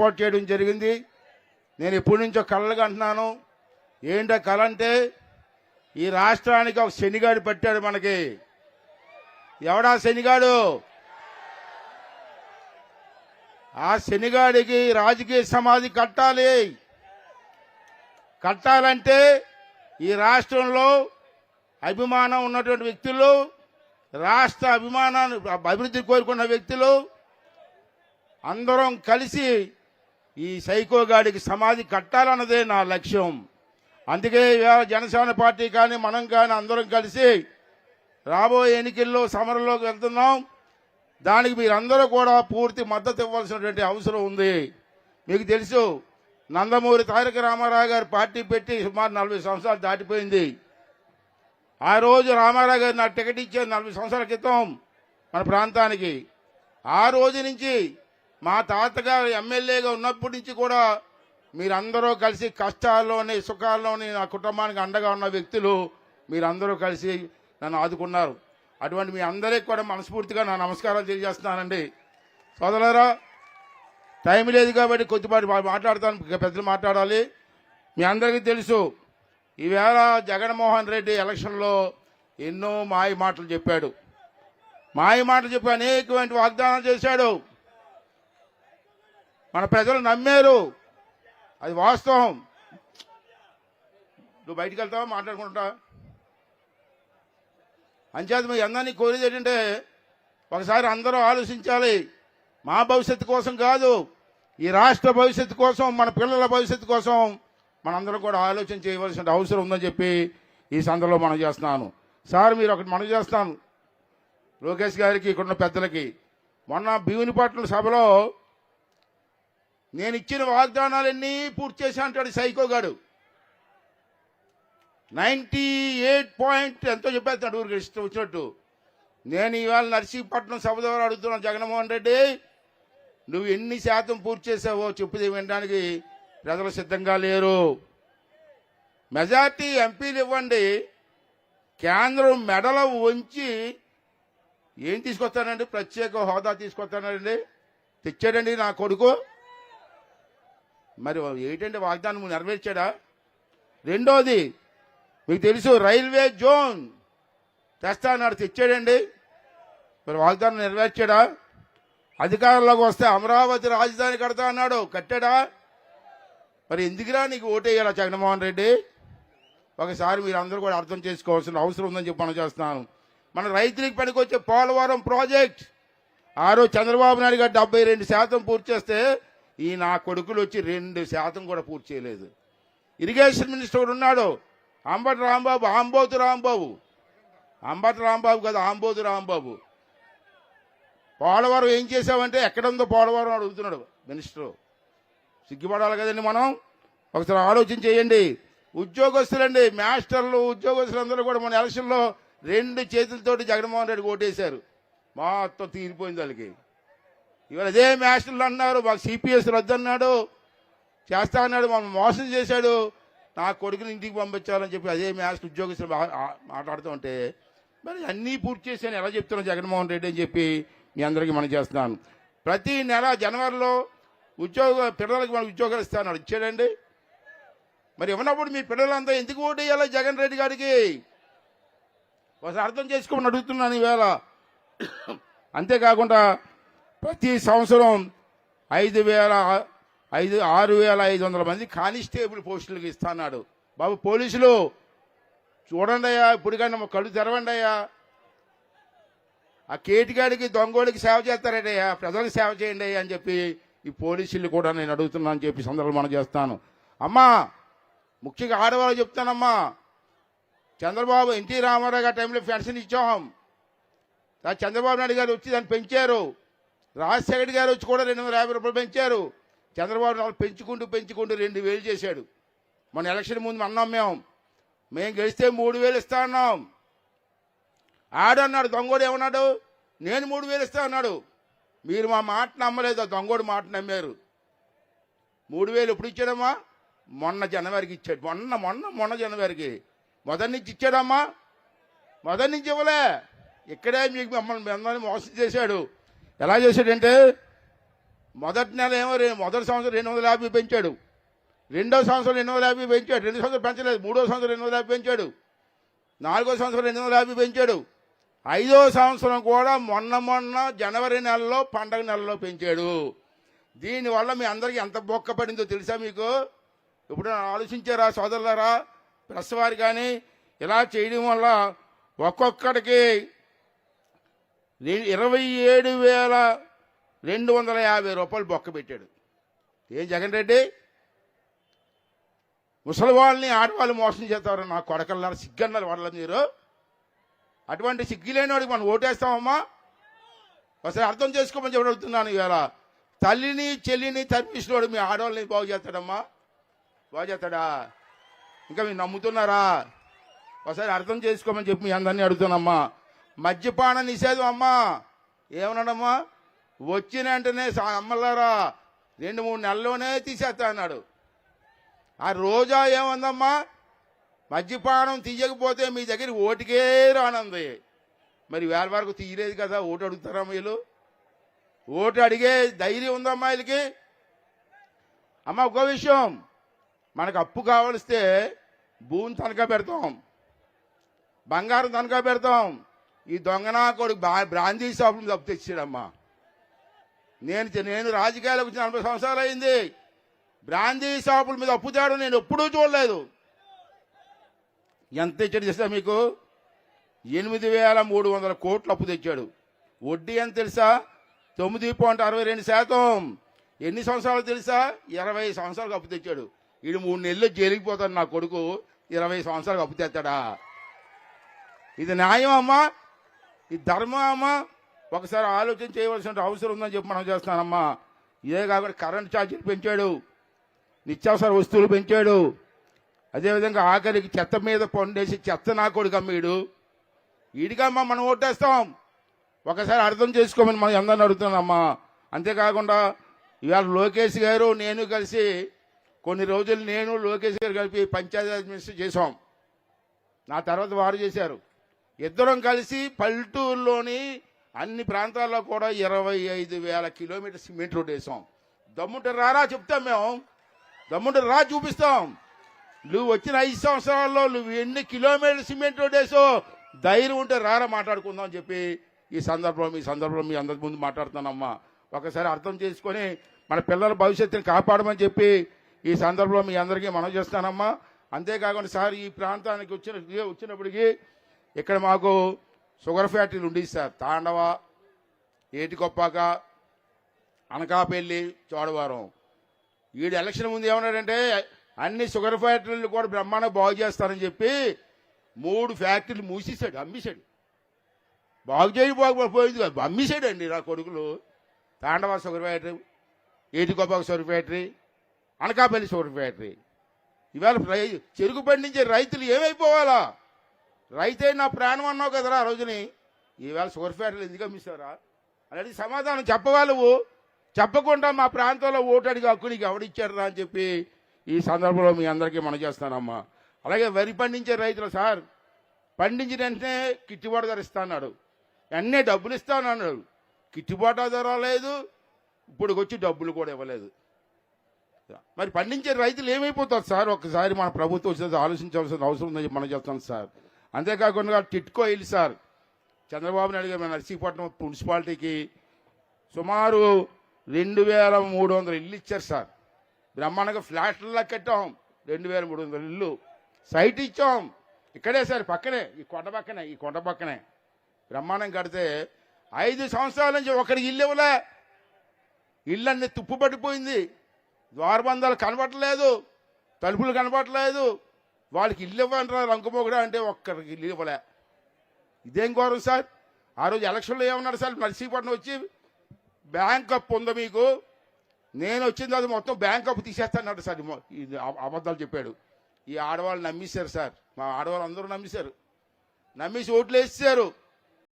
ఏర్పాటు చేయడం జరిగింది. నేను ఎప్పటి నుంచో కళలుగా అంటున్నాను. ఏంటో కళ అంటే ఈ రాష్ట్రానికి ఒక శనిగాడు పట్టాడు మనకి. ఎవడా శనిగాడు? ఆ శనిగాడికి రాజకీయ సమాధి కట్టాలి. కట్టాలంటే ఈ రాష్ట్రంలో అభిమానం ఉన్నటువంటి వ్యక్తులు, రాష్ట్ర అభిమానాన్ని అభివృద్ధి కోరుకున్న వ్యక్తులు అందరం కలిసి ఈ సైకోగాడికి సమాధి కట్టాలన్నదే నా లక్ష్యం. అందుకే జనసేన పార్టీ కానీ మనం కానీ అందరం కలిసి రాబోయే ఎన్నికల్లో సమరంలోకి వెళ్తున్నాం. దానికి మీరందరూ కూడా పూర్తి మద్దతు ఇవ్వాల్సినటువంటి అవసరం ఉంది. మీకు తెలుసు, నందమూరి తారక రామారావు గారు పార్టీ పెట్టి సుమారు 40 సంవత్సరాలు దాటిపోయింది. ఆ రోజు రామారావు గారు నాకు టికెట్ ఇచ్చారు 40 సంవత్సరాల క్రితం మన ప్రాంతానికి. ఆ రోజు నుంచి మా తాతగారు ఎమ్మెల్యేగా ఉన్నప్పటి నుంచి కూడా మీరందరూ కలిసి కష్టాల్లోని సుఖాల్లోని నా కుటుంబానికి అండగా ఉన్న వ్యక్తులు మీరందరూ కలిసి నన్ను ఆదుకున్నారు. అటువంటి మీ అందరికీ కూడా మనస్ఫూర్తిగా నా నమస్కారాలు తెలియజేస్తున్నానండి. సోదరులారా, టైం లేదు కాబట్టి కొద్దిపాటి మాట్లాడతాను, పెద్దలు మాట్లాడాలి. మీ అందరికీ తెలుసు, ఈవేళ జగన్మోహన్ రెడ్డి ఎలక్షన్లో ఎన్నో మాయ మాటలు చెప్పాడు. చెప్పి అనేకమైన వాగ్దానాలు చేశాడు. మన ప్రజలు నమ్మారు, అది వాస్తవం. నువ్వు బయటికి వెళ్తావా మాట్లాడుకుంటా? అంచేత మీ అందరినీ కోరేది ఏంటంటే ఒకసారి అందరూ ఆలోచించాలి. మా భవిష్యత్తు కోసం కాదు, ఈ రాష్ట్ర భవిష్యత్తు కోసం, మన పిల్లల భవిష్యత్తు కోసం మనందరం కూడా ఆలోచన చేయవలసిన అవసరం ఉందని చెప్పి ఈ సందర్భంలో మనం చేస్తున్నాను. సార్, మీరు ఒకటి మనం చేస్తాను లోకేష్ గారికి, ఇక్కడున్న పెద్దలకి. మొన్న భీమునిపట్నం సభలో నేను ఇచ్చిన వాగ్దానాలన్నీ పూర్తి చేశా అంటాడు సైకోగాడు. 98 ఎంతో చెప్పేస్తాడు ఊరికి ఇష్టం వచ్చినట్టు. నేను ఇవాళ నర్సీపట్నం సభ ద్వారా అడుగుతున్నాను, జగన్మోహన్ రెడ్డి నువ్వు ఎన్ని శాతం పూర్తి చేసావో చెప్పుది వినడానికి ప్రజలు సిద్ధంగా లేరు. మెజార్టీ ఎంపీలు ఇవ్వండి, కేంద్రం మెడలో ఉంచి ఏం తీసుకొస్తానండి? ప్రత్యేక హోదా తీసుకొస్తానండి. తెచ్చాడండి నా కొడుకు. మరి ఏంటంటే వాగ్దానం నెరవేర్చాడా? రెండోది, మీకు తెలుసు, రైల్వే జోన్ తెస్తా అన్నాడు, తెచ్చాడండి. మరి వాగ్దానం నెరవేర్చాడా? అధికారంలోకి వస్తే అమరావతి రాజధాని కడతా అన్నాడు, కట్టాడా? మరి ఎందుకురా నీకు ఓటేయాలా జగన్మోహన్ రెడ్డి? ఒకసారి మీరు అందరూ కూడా అర్థం చేసుకోవాల్సిన అవసరం ఉందని చెప్పి మనం చేస్తున్నాను. మన రైతులకు పనికొచ్చే పోలవరం ప్రాజెక్ట్ ఆ రోజు చంద్రబాబు నాయుడు గారు 72% పూర్తి చేస్తే ఈ నా కొడుకులు వచ్చి 2% కూడా పూర్తి చేయలేదు. ఇరిగేషన్ మినిస్టర్ ఉన్నాడు అంబటి రాంబాబు, ఆంబోతు రాంబాబు, అంబటి రాంబాబు కదా, ఆంబోతు రాంబాబు. పోలవరం ఏం చేసావంటే ఎక్కడుందో పోలవరం అడుగుతున్నాడు మినిస్టర్. సిగ్గుపడాలి కదండి మనం. ఒకసారి ఆలోచన చేయండి. ఉద్యోగస్తులండి, మాస్టర్లు, ఉద్యోగస్తులందరూ కూడా మన ఎలక్షన్లో 2 చేతులతోటి జగన్మోహన్ రెడ్డికి ఓటేశారు. మొత్తం తీరిపోయింది వాళ్ళకి. ఇవాళ అదే మాస్టర్లు అన్నారు మాకు సిపిఎస్ రద్దన్నాడు, చేస్తా అన్నాడు, మమ్మల్ని మోసం చేశాడు, నా కొడుకుని ఇంటికి పంపించాలని చెప్పి అదే మాస్టర్ ఉద్యోగస్తులు మాట్లాడుతూ ఉంటే మరి అన్నీ పూర్తి చేశాను ఎలా చెప్తున్నాను జగన్మోహన్ రెడ్డి అని చెప్పి మీ అందరికీ మనం చేస్తున్నాను. ప్రతి నెల జనవరిలో పిల్లలకి మనకు ఉద్యోగాలు ఇస్తాను ఇచ్చాడండి. మరి ఇవ్వనప్పుడు మీ పిల్లలంతా ఎందుకు ఓటు వేయాలి జగన్ రెడ్డి గారికి? ఒకసారి అర్థం చేసుకోమని అడుగుతున్నాను ఈవేళ. అంతేకాకుండా ప్రతి సంవత్సరం 6,500 మంది కానిస్టేబుల్ పోస్టులకు ఇస్తాన్నాడు. బాబు పోలీసులు చూడండి అయ్యా, ఇప్పటికైనా కళ్ళు తెరవండి అయ్యా. ఆ కేటిగాడికి దొంగోడికి సేవ చేస్తారంటయ్యా, ప్రజలకు సేవ చేయండి అయ్యా అని చెప్పి ఈ పోలీసులు కూడా నేను అడుగుతున్నా అని చెప్పి సందర్భంలో మనం చేస్తాను. అమ్మా, ముఖ్యంగా ఆడవాళ్ళు చెప్తానమ్మా, చంద్రబాబు ఎన్టీ రామారావు గారి టైంలో పెన్షన్ ఇచ్చాం, చంద్రబాబు నాయుడు గారు వచ్చి దాన్ని పెంచారు, రాజశేఖర్ గారు వచ్చి కూడా 250 రూపాయలు పెంచారు. చంద్రబాబు నాయుడు పెంచుకుంటూ 2,000 చేశాడు. మన ఎలక్షన్ ముందు అన్నాం మేము గెలిస్తే 3,000 ఇస్తా అన్నాం. ఆడన్నాడు, దొంగోడు ఏమన్నాడు, నేను 3,000 ఇస్తా అన్నాడు. మీరు మా మాట నమ్మలేదు, దొంగోడు మాట నమ్మారు. 3,000 ఎప్పుడు ఇచ్చాడమ్మా? మొన్న జనవరికి ఇచ్చాడు. మొన్న జనవరికి మొదటి నుంచి ఇచ్చాడమ్మా. మొదటి నుంచి ఇవ్వలే. ఇక్కడే మీకు మమ్మల్ని మోసం చేశాడు. ఎలా చేశాడంటే మొదటి నెల ఏమో మొదటి సంవత్సరం 250 పెంచాడు, రెండో సంవత్సరం 250 పెంచాడు, 2 సంవత్సరం పెంచలేదు, మూడో సంవత్సరం 250 పెంచాడు, 4వ సంవత్సరం 250 పెంచాడు, 5వ సంవత్సరం కూడా మొన్న జనవరి నెలలో పండగ నెలలో పెంచాడు. దీనివల్ల మీ అందరికీ ఎంత బొక్క పడిందో తెలుసా మీకు? ఇప్పుడు ఆలోచించారా సోదరులారా? ప్రెస్ వారు కానీ ఇలా చేయడం వల్ల ఒక్కొక్కడికి 27,250 రూపాయలు బొక్క పెట్టాడు. ఏం జగన్ రెడ్డి? ముసలి వాళ్ళని ఆడవాళ్ళు మోసం చేస్తారు. నా కొడకల్లారా, సిగ్గన్నారు వాళ్ళ మీరు. అటువంటి సిగ్గులేని వాడికి మనం ఓటేస్తామమ్మా? ఒకసారి అర్థం చేసుకోమని చెప్పి అడుగుతున్నాను. ఇవాళ తల్లిని చెల్లిని తరిపించినోడు మీ ఆడవాళ్ళని బాగు చేస్తాడమ్మా? బాగు చేస్తాడా? ఇంకా మీరు నమ్ముతున్నారా? ఒకసారి అర్థం చేసుకోమని చెప్పి మీ అందరినీ అడుగుతున్నామ్మా. మద్యపాన నిషేధం అమ్మా ఏమన్నాడమ్మా? వచ్చిన వెంటనే అమ్మలారా 2-3 నెలల్లోనే తీసేస్తా అన్నాడు. ఆ రోజా ఏముందమ్మా? మద్యపానం తీయకపోతే మీ దగ్గర ఓటుకే రానుంది. మరి వేల వరకు తీయలేదు కదా, ఓటు అడుగుతారా వీళ్ళు? ఓటు అడిగే ధైర్యం ఉందమ్మా వీళ్ళకి? అమ్మ ఒక విషయం, మనకు అప్పు కావలిస్తే భూమి తనఖా పెడతాం, బంగారం తనఖా పెడతాం. ఈ దొంగనా కొడుకు బ్రాందీ షాపులు తప్పు తెచ్చాడమ్మా. నేను రాజకీయాలకు వచ్చిన 40 సంవత్సరాలు అయింది. బ్రాందీ షాపుల మీద అప్పు తేడం నేను ఎప్పుడూ చూడలేదు. ఎంత తెచ్చాడు తెలుసా మీకు? 8,300 కోట్లు అప్పు తెచ్చాడు. వడ్డీ ఎంత తెలుసా? 9.62%. ఎన్ని సంవత్సరాలు తెలుసా? 20 సంవత్సరాలకు అప్పు తెచ్చాడు. వీడు 3 నెలలు జైలుకి పోతాడు నా కొడుకు. 20 సంవత్సరాలకు అప్పు తెస్తాడా? ఇది న్యాయం అమ్మా? ఇది ధర్మం అమ్మా? ఒకసారి ఆలోచన చేయవలసిన అవసరం ఉందని చెప్పి మనం చేస్తానమ్మా. ఇదే కాకుండా కరెంట్ ఛార్జీలు పెంచాడు, నిత్యావసర వస్తువులు పెంచాడు, అదేవిధంగా ఆఖరికి చెత్త మీద పండేసి చెత్త నా కొడుకు అమ్మీడు. వీడికమ్మా మనం ఓటేస్తాం. ఒకసారి అర్థం చేసుకోమని మనం అందరిని అడుగుతున్నామ్మా. అంతేకాకుండా ఇవాళ లోకేష్ గారు నేను కలిసి కొన్ని రోజులు నేను లోకేష్ గారు కలిపి పంచాయతీ మినిస్టర్ చేసాం. నా తర్వాత వారు చేశారు. ఇద్దరం కలిసి పల్లెటూరులోని అన్ని ప్రాంతాల్లో కూడా 25,000 కిలోమీటర్ సిమెంట్ రోడ్ వేసాం. దమ్ముంటే రారా చెప్తాం మేము, దమ్ముంటే రా చూపిస్తాం. నువ్వు వచ్చిన 5 సంవత్సరాల్లో నువ్వు ఎన్ని కిలోమీటర్ సిమెంట్ రోడ్ వేసో ధైర్యం ఉంటే రారా మాట్లాడుకుందాం అని చెప్పి ఈ సందర్భంలో మీ అందరి ముందు మాట్లాడుతున్నానమ్మా. ఒకసారి అర్థం చేసుకొని మన పిల్లల భవిష్యత్తుని కాపాడమని చెప్పి ఈ సందర్భంలో మీ అందరికీ మనం చేస్తానమ్మా. అంతేకాకుండా సార్ ఈ ప్రాంతానికి వచ్చినప్పటికీ ఇక్కడ మాకు షుగర్ ఫ్యాక్టరీలు ఉండేవి సార్. తాండవ, ఏటికొప్పాక, అనకాపల్లి, చోడవరం. వీడు ఎలక్షన్ ముందు ఏమన్నాడంటే అన్ని షుగర్ ఫ్యాక్టరీలు కూడా బ్రహ్మాండంగా బాగు చేస్తారని చెప్పి 3 ఫ్యాక్టరీలు మూసేశాడు, అమ్మేశాడు. బాగు చేయకపోయింది కాదు, అమ్మేశాడండి నా కొడుకులు. Tandava sugar factory, Etikoppaka sugar factory, Anakapalli sugar factory. ఇవాళ చెరుకు పండించే రైతులు ఏమైపోవాలా? రైతే నా ప్రాణం అన్నావు కదరా ఆ రోజుని. ఈవేళ షుగర్ ఫ్యాక్టరీలు ఎందుకు అమ్మిస్తారా అనేది సమాధానం చెప్పవాలి. చెప్పకుండా మా ప్రాంతంలో ఓటు అడిగి హక్కు నీకు ఎవడిచ్చారా అని చెప్పి ఈ సందర్భంలో మీ అందరికీ మనం చేస్తానమ్మా. అలాగే వరి పండించే రైతులు సార్, పండించిన వెంటనే గిట్టుబాటు ధర ఇస్తా అన్నాడు, అన్నీ డబ్బులు ఇస్తానన్నాడు. గిట్టుబాటు ధర లేదు, ఇప్పుడు వచ్చి డబ్బులు కూడా ఇవ్వలేదు. మరి పండించే రైతులు ఏమైపోతారు సార్? ఒక్కసారి మన ప్రభుత్వం వచ్చేది ఆలోచించాల్సిన అవసరం ఉందని మనం చెప్తాం సార్. అంతేకాకుండా టిట్కో ఇల్లు సార్, చంద్రబాబు నాయుడు గారు నర్సీపట్నం మున్సిపాలిటీకి సుమారు 2,300 ఇల్లు ఇచ్చారు సార్. బ్రహ్మాండంగా ఫ్లాట్లలో కట్టాం. 2,300 ఇల్లు సైట్ ఇచ్చాం. ఇక్కడే సార్ పక్కనే, ఈ కొండ పక్కనే బ్రహ్మాండం కడితే 5 సంవత్సరాల నుంచి ఒకరికి ఇల్లు ఇవ్వలే. ఇళ్ళన్నీ తుప్పు పడిపోయింది, ద్వారబంధాలు కనబట్టలేదు, తలుపులు కనబట్టలేదు. వాళ్ళకి ఇల్లు ఇవ్వంటారా రంకుమొగడా అంటే ఒక్కరికి ఇల్లు ఇవ్వలే. ఇదేం ఘోరం సార్? ఆ రోజు ఎలక్షన్లో ఏమన్నాడు సార్? నర్సీపట్నం వచ్చి బ్యాంక్ అప్పు ఉందా మీకు, నేను వచ్చిన తర్వాత మొత్తం బ్యాంక్ అప్పు తీసేస్తాడు సార్. ఇది అబద్ధాలు చెప్పాడు. ఈ ఆడవాళ్ళు నమ్మేశారు సార్, మా ఆడవాళ్ళు అందరూ నమ్మేశారు. నమ్మేసి ఓట్లు వేసేసారు.